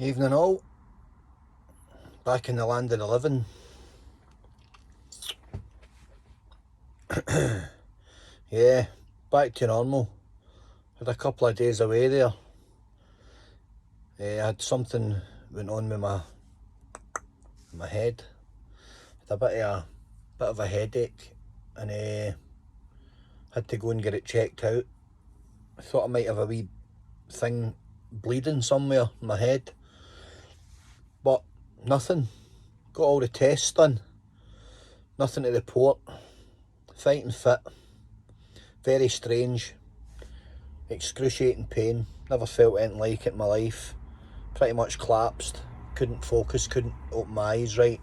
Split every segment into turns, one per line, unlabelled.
Evening all, back in the land of the living. Yeah, back to normal. Had a couple of days away there. I had something went on with my head. Had a bit of a headache, and had to go and get it checked out. I thought I might have a wee thing bleeding somewhere in my head, but nothing. Got all the tests done, nothing to report. Fighting fit. Very strange. Excruciating pain. Never felt anything like it in my life. Pretty much collapsed. Couldn't focus, couldn't open my eyes right.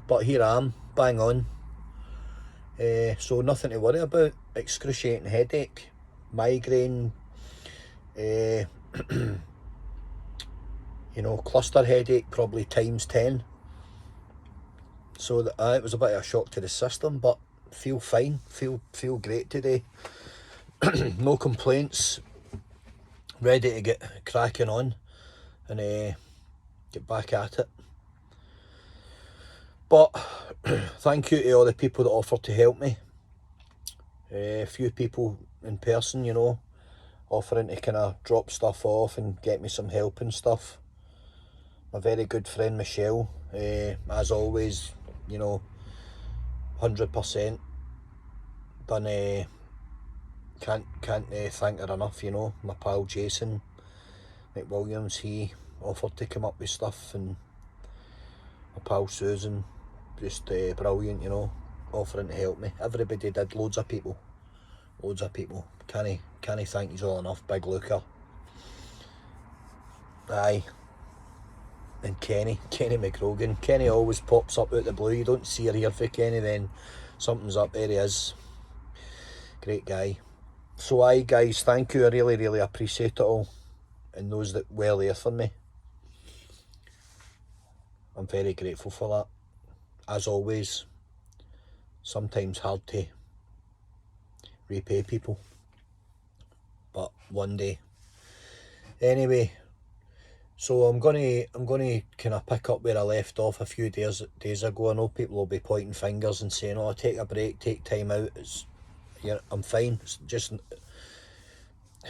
But here I am, bang on. So nothing to worry about. Excruciating headache, migraine, cluster headache, probably times 10. So it was a bit of a shock to the system, but feel fine, feel great today. No complaints. Ready to get cracking on and get back at it. But thank you to all the people that offered to help me. A few people in person, offering to kind of drop stuff off and get me some help and stuff. My very good friend Michelle, as always, 100% done. Can't thank her enough. My pal Jason McWilliams, he offered to come up with stuff, and my pal Susan, just brilliant, offering to help me. Everybody did, loads of people. Can't thank you all enough. Big Luca, aye, and Kenny McGrogan. Kenny always pops up out the blue. You don't see or hear for Kenny, then something's up. There he is. Great guy. So aye guys, thank you. I really appreciate it all, and those that were there for me. I'm very grateful for that. As always, sometimes hard to repay people, but one day. Anyway, so I'm gonna kind of pick up where I left off a few days ago. I know people will be pointing fingers and saying, "Oh, take a break, take time out." I'm fine. It's just,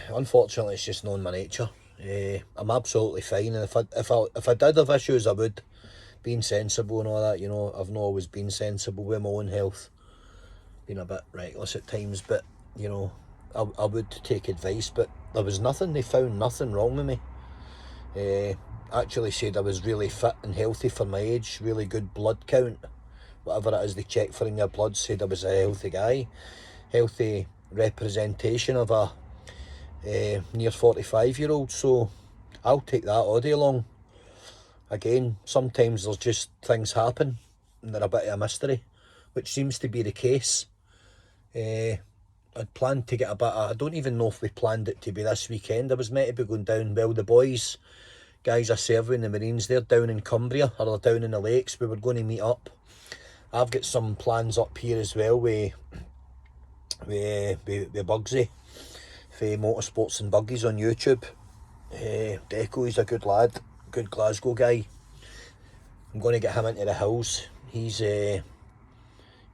unfortunately, it's just known my nature. I'm absolutely fine, and if I did have issues, I would. Being sensible and all that, I've not always been sensible with my own health. Been a bit reckless at times, but I would take advice. But there was nothing. They found nothing wrong with me. Actually said I was really fit and healthy for my age. Really good blood count, whatever it is they check for in your blood. Said I was a healthy guy, healthy representation of a near 45-year-old. So I'll take that all day long. Again, sometimes there's just things happen and they're a bit of a mystery, which seems to be the case. I'd planned to get I don't even know if we planned it to be this weekend. I was meant to be going down, well, the boys, guys I serve in the Marines, they're down in Cumbria, or they're down in the lakes. We were going to meet up. I've got some plans up here as well with Bugsy for Motorsports and Buggies on YouTube. Deco, he's a good lad, good Glasgow guy. I'm going to get him into the hills. He's got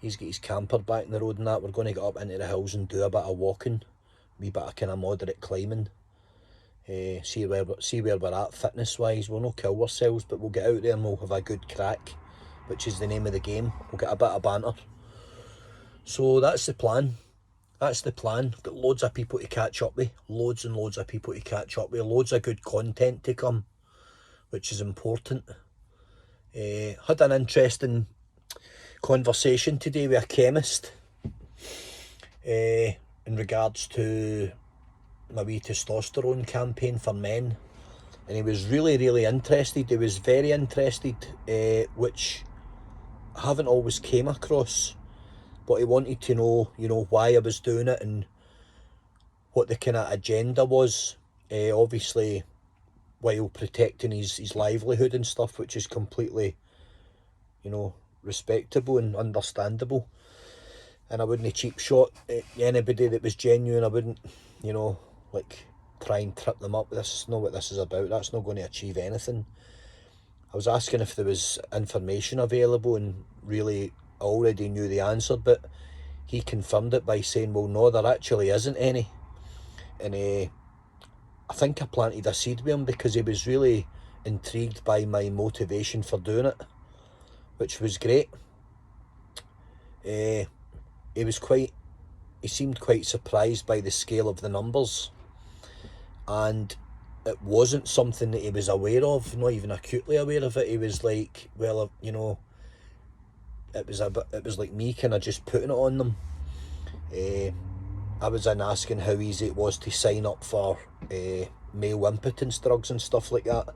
his camper back in the road and that. We're going to get up into the hills and do a bit of walking, a wee bit of kind of moderate climbing. See where we're at fitness wise. We'll not kill ourselves, but we'll get out there and we'll have a good crack, which is the name of the game. We'll get a bit of banter. So that's the plan. Got loads of people to catch up with. Loads and loads of people to catch up with. Loads of good content to come, which is important. Had an interesting conversation today with a chemist in regards to my wee testosterone campaign for men, and he was really interested. He was very interested, which I haven't always came across, but he wanted to know, why I was doing it and what the kind of agenda was, obviously while protecting his livelihood and stuff, which is completely, respectable and understandable. And I wouldn't cheap shot anybody that was genuine. I wouldn't, try and trip them up. This is not what this is about. That's not going to achieve anything. I was asking if there was information available, and really I already knew the answer, but he confirmed it by saying, well, no, there actually isn't any. And I think I planted a seed with him, because he was really intrigued by my motivation for doing it, which was great. He seemed quite surprised by the scale of the numbers, and it wasn't something that he was aware of, not even acutely aware of it. He was like, well, you know, it was like me kind of just putting it on them. I was in asking how easy it was to sign up for male impotence drugs and stuff like that.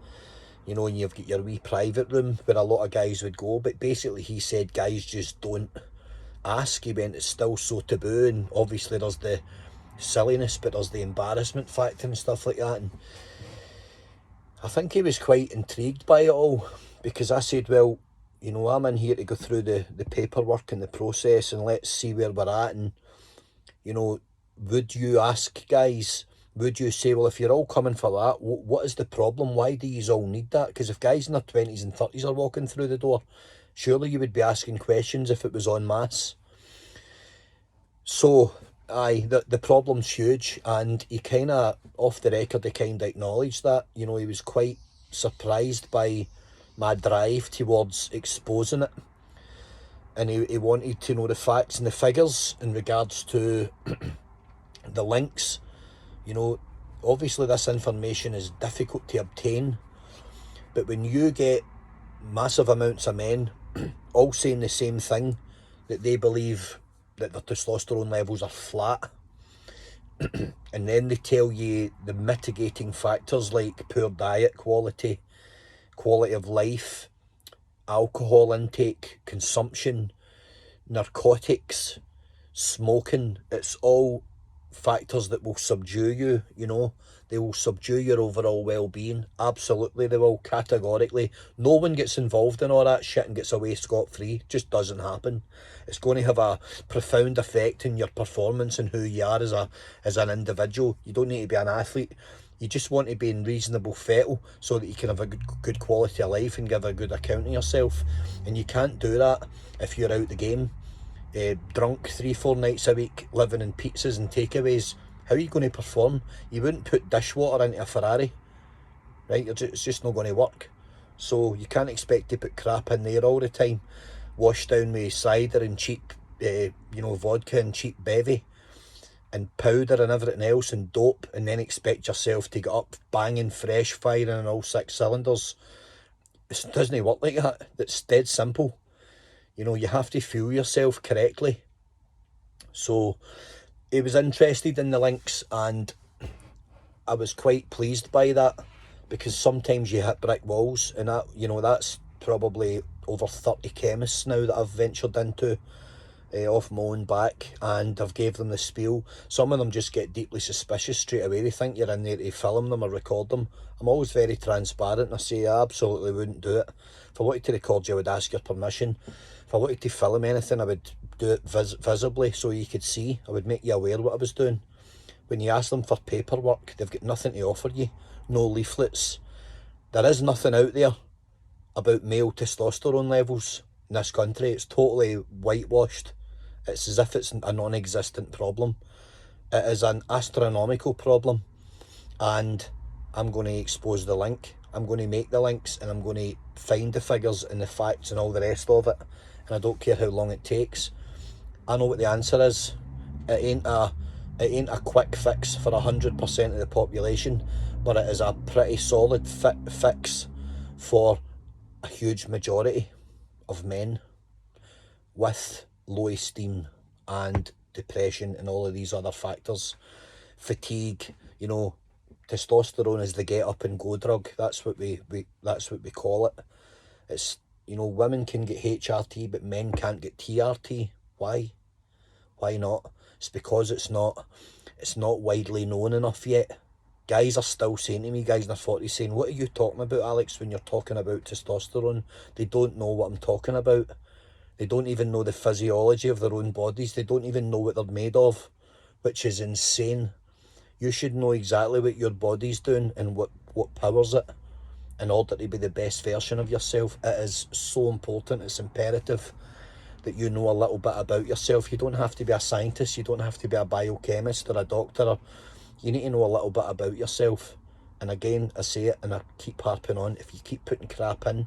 You know, and you've got your wee private room where a lot of guys would go, but basically he said guys just don't ask. He went, it's still so taboo, and obviously there's the silliness, but there's the embarrassment factor and stuff like that. And I think he was quite intrigued by it all, because I said, well, you know, I'm in here to go through the paperwork and the process, and let's see where we're at. And, you know, would you ask guys, would you say, well, if you're all coming for that, what is the problem? Why do you all need that? Because if guys in their 20s and 30s are walking through the door, surely you would be asking questions if it was en masse. So, aye, the problem's huge, and he kind of, off the record, he kind of acknowledged that. You know, he was quite surprised by my drive towards exposing it, and he wanted to know the facts and the figures in regards to the links. You know, obviously this information is difficult to obtain, but when you get massive amounts of men all saying the same thing, that they believe that their testosterone levels are flat, and then they tell you the mitigating factors like poor diet quality of life, alcohol intake, consumption, narcotics, smoking, it's all factors that will subdue you, you know. They will subdue your overall well-being. Absolutely, they will, categorically. No one gets involved in all that shit and gets away scot-free. Just doesn't happen. It's going to have a profound effect in your performance and who you are as an individual. You don't need to be an athlete. You just want to be in reasonable fettle so that you can have a good quality of life and give a good account of yourself. And you can't do that if you're out the game, drunk 3-4 nights a week, living in pizzas and takeaways. How are you going to perform? You wouldn't put dishwater into a Ferrari, right? It's just not going to work. So you can't expect to put crap in there all the time, washed down with cider and cheap, vodka and cheap bevy and powder and everything else and dope, and then expect yourself to get up banging, fresh, firing on all 6 cylinders. It doesn't work like that. It's dead simple. You know, you have to fuel yourself correctly. So he was interested in the links, and I was quite pleased by that, because sometimes you hit brick walls, and that, you know, that's probably over 30 chemists now that I've ventured into off my own back, and I've gave them the spiel. Some of them just get deeply suspicious straight away. They think you're in there to film them or record them. I'm always very transparent, and I say I absolutely wouldn't do it. If I wanted to record you, I would ask your permission. If I wanted to film anything, I would do it visibly so you could see. I would make you aware what I was doing. When you ask them for paperwork, they've got nothing to offer you. No leaflets. There is nothing out there about male testosterone levels in this country. It's totally whitewashed. It's as if it's a non-existent problem. It is an astronomical problem, and I'm going to expose the link. I'm going to make the links, and I'm going to find the figures and the facts and all the rest of it, and I don't care how long it takes. I know what the answer is. It ain't a quick fix for 100% of the population, but it is a pretty solid fix for a huge majority of men with low esteem and depression and all of these other factors. Fatigue, you know, testosterone is the get up and go drug. That's what we call it. It's, you know, women can get HRT, but men can't get TRT. Why not? It's because it's not widely known enough yet. Guys are still saying to me, guys in their 40s, saying, what are you talking about, Alex, when you're talking about testosterone? They don't know what I'm talking about. They don't even know the physiology of their own bodies. They don't even know what they're made of, which is insane. You should know exactly what your body's doing and what powers it in order to be the best version of yourself. It is so important, it's imperative that you know a little bit about yourself. You don't have to be a scientist, you don't have to be a biochemist or a doctor. You need to know a little bit about yourself. And again, I say it and I keep harping on, if you keep putting crap in,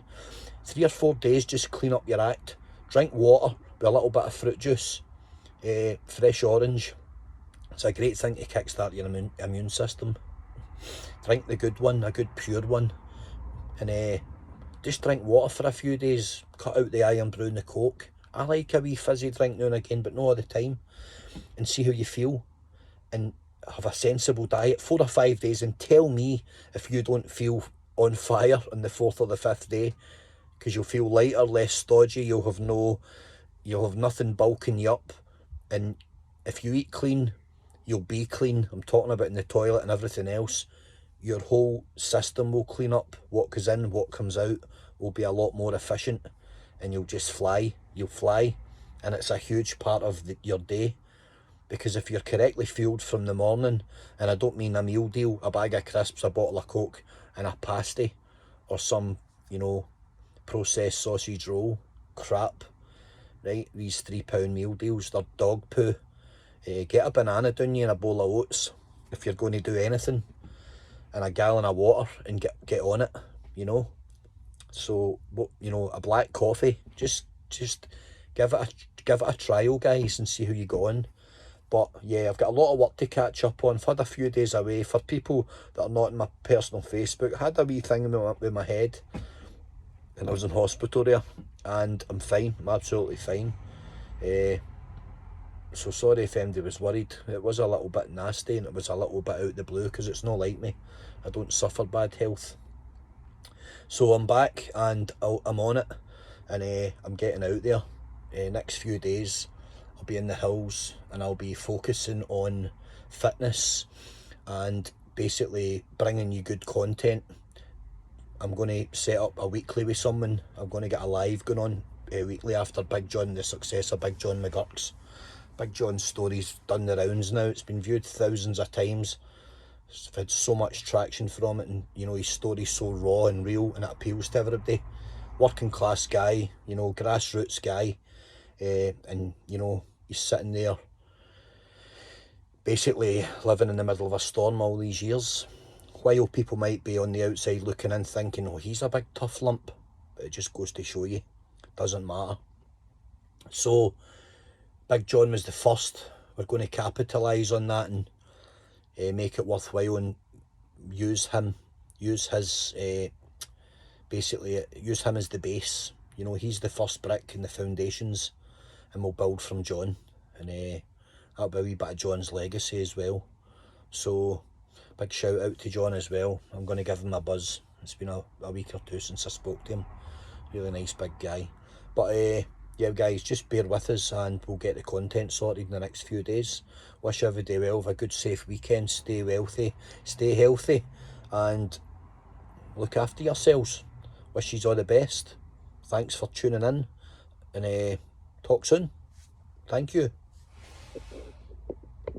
3 or 4 days, just clean up your act. Drink water with a little bit of fruit juice, fresh orange. It's a great thing to kickstart your immune system. Drink the good one, a good pure one. And just drink water for a few days. Cut out the iron brew and the coke. I like a wee fizzy drink now and again, but not all the time. And see how you feel. And have a sensible diet, 4 or 5 days, and tell me if you don't feel on fire on the 4th or the 5th day, because you'll feel lighter, less stodgy, you'll have nothing bulking you up. And if you eat clean, you'll be clean. I'm talking about in the toilet and everything else. Your whole system will clean up. What goes in, what comes out will be a lot more efficient, and you'll just fly. You'll fly, and it's a huge part of your day. Because if you're correctly fueled from the morning, and I don't mean a meal deal, a bag of crisps, a bottle of Coke and a pasty, or some, processed sausage roll, crap, right? These £3 meal deals, they're dog poo. Get a banana down you and a bowl of oats if you're going to do anything, and a gallon of water, and get on it, So, a black coffee, just give it a trial, guys, and see how you go on. But yeah, I've got a lot of work to catch up on. I've had a few days away. For people that are not in my personal Facebook, I had a wee thing with my head, and I was in hospital there, and I'm fine. I'm absolutely fine. So sorry if anybody was worried. It was a little bit nasty, and it was a little bit out the blue, because it's not like me. I don't suffer bad health. So I'm back, and I'm on it, and I'm getting out there. Next few days, I'll be in the hills, and I'll be focusing on fitness and basically bringing you good content. I'm going to set up a weekly with someone. I'm going to get a live going on weekly after Big John, the success of Big John McGurk's. Big John's story's done the rounds now. It's been viewed thousands of times. I've had so much traction from it, and his story's so raw and real, and it appeals to everybody. Working class guy, grassroots guy. And he's sitting there basically living in the middle of a storm all these years, while people might be on the outside looking in thinking, oh, he's a big tough lump. But it just goes to show you, it doesn't matter. So Big John was the first. We're going to capitalise on that and make it worthwhile, and use him as the base. He's the first brick in the foundations, and we'll build from John, and that'll be a wee bit of John's legacy as well. So big shout out to John as well. I'm going to give him a buzz. It's been a week or two since I spoke to him. Really nice big guy. But yeah, guys, just bear with us, and we'll get the content sorted in the next few days. Wish everybody well. Have a good, safe weekend. Stay wealthy, stay healthy, and look after yourselves. Wish you all the best. Thanks for tuning in, and talk soon. Thank you.